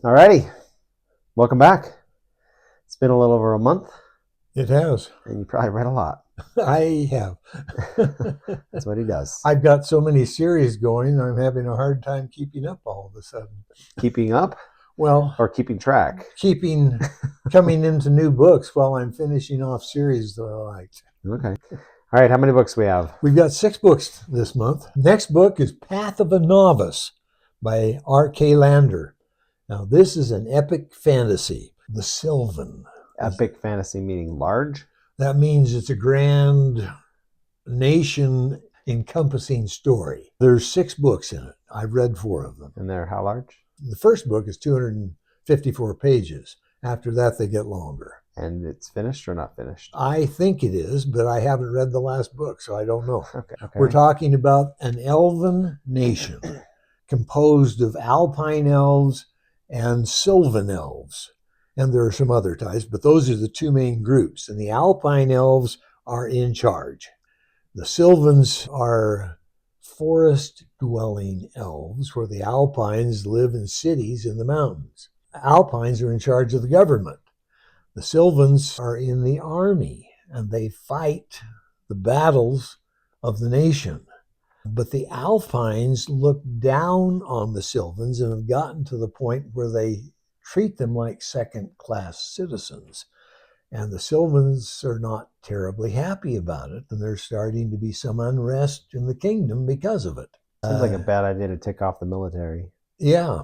Alrighty, welcome back. It's been a little over a month, It has. and you probably read a lot. I have. That's what he does. I've got so many series going, I'm having a hard time keeping up all of a sudden. Keeping up Well, or keeping track? coming into new books while I'm finishing off series that I liked. Okay. All right, how many books we have? We've got 6 books this month. Next book is Path of a Novice by R.K. Lander. Now, this is an epic fantasy, the Silvan. Epic fantasy meaning large? That means it's a grand nation encompassing story. There's 6 books in it. I've read 4 of them. And they're how large? The first book is 254 pages. After that, they get longer. And it's finished or not finished? I think it is, but I haven't read the last book, so I don't know. Okay. We're talking about an elven nation composed of alpine elves and Silvan elves. And there are some other types, but those are the 2 main groups. And the alpine elves are in charge. The Silvans are forest-dwelling elves, where the Alpines live in cities in the mountains. Alpines are in charge of the government. The Silvans are in the army, and they fight the battles of the nation. But the Alpines look down on the Silvans and have gotten to the point where they treat them like second-class citizens. And the Silvans are not terribly happy about it, and there's starting to be some unrest in the kingdom because of it. Seems like a bad idea to tick off the military. Yeah.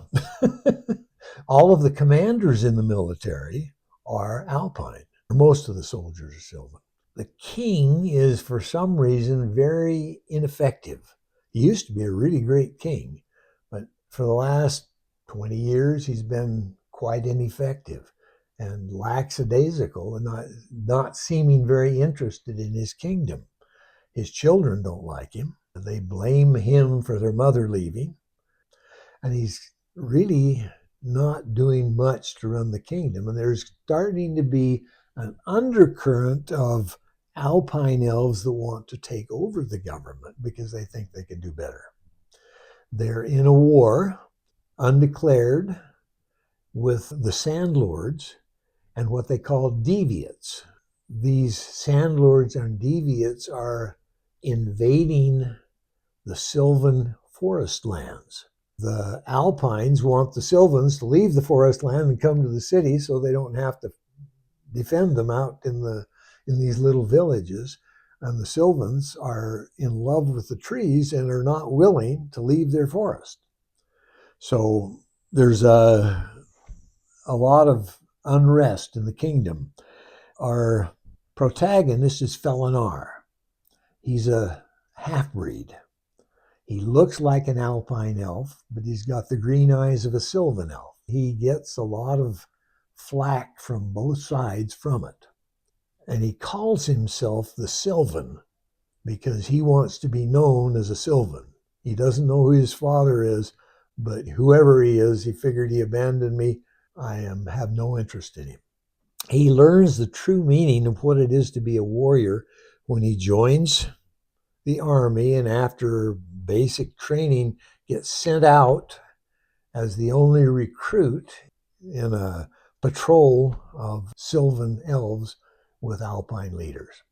All of the commanders in the military are Alpine. Most of the soldiers are Silvan. The king is, for some reason, very ineffective. He used to be a really great king, but for the last 20 years, he's been quite ineffective and lackadaisical and not seeming very interested in his kingdom. His children don't like him. They blame him for their mother leaving. And he's really not doing much to run the kingdom. And there's starting to be an undercurrent of alpine elves that want to take over the government because they think they can do better. They're in a war, undeclared, with the Sandlords and what they call deviates. These Sandlords and deviates are invading the Silvan forest lands. The Alpines want the Silvans to leave the forest land and come to the city so they don't have to defend them out in these little villages. And the Silvans are in love with the trees and are not willing to leave their forest. So there's a lot of unrest in the kingdom. Our protagonist is Felinar. He's a half-breed. He looks like an alpine elf, but he's got the green eyes of a Silvan elf. He gets a lot of flack from both sides from it. And he calls himself the Silvan because he wants to be known as a Silvan. He doesn't know who his father is, but whoever he is, he figured he abandoned me. I have no interest in him. He learns the true meaning of what it is to be a warrior when he joins the army, and after basic training gets sent out as the only recruit in a patrol of Silvan elves with alpine leaders.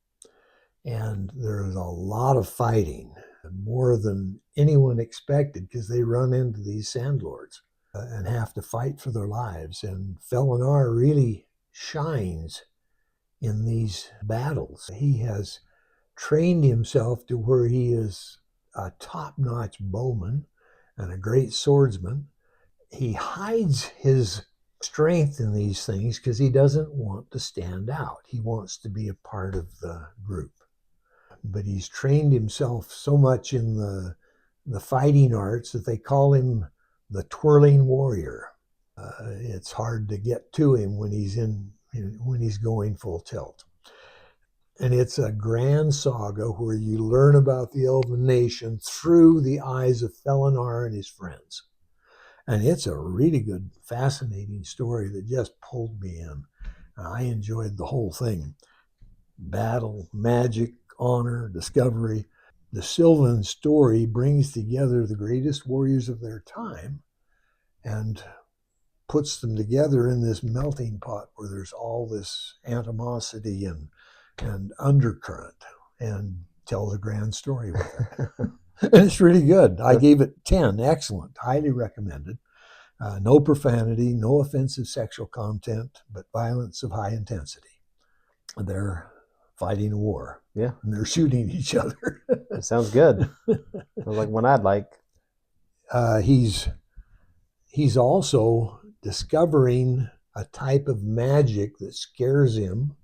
And there's a lot of fighting, more than anyone expected, because they run into these Sandlords and have to fight for their lives. And Felinar really shines in these battles. He has trained himself to where he is a top-notch bowman and a great swordsman. He hides his strength in these things because he doesn't want to stand out. He wants to be a part of the group. But he's trained himself so much in the fighting arts that they call him the twirling warrior. It's hard to get to him when he's going full tilt. And it's a grand saga where you learn about the Elven nation through the eyes of Felinar and his friends. And it's a really good, fascinating story that just pulled me in. I enjoyed the whole thing. Battle, magic, honor, discovery. The Silvan story brings together the greatest warriors of their time and puts them together in this melting pot where there's all this animosity and undercurrent, and tells a grand story with it. And it's really good. I gave it 10. Excellent. Highly recommended. No profanity, no offensive sexual content, but violence of high intensity. They're fighting a war. Yeah. And they're shooting each other. It sounds good. Sounds like one I'd like. He's also discovering a type of magic that scares him.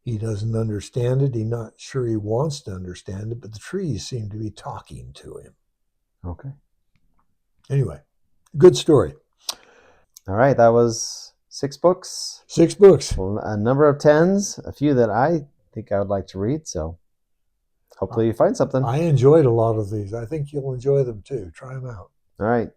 He doesn't understand it. He's not sure he wants to understand it, but the trees seem to be talking to him. Okay. Anyway, good story. All right. That was 6 books. 6 books. Well, a number of 10s, a few that I think I would like to read. So hopefully you find something. I enjoyed a lot of these. I think you'll enjoy them too. Try them out. All right.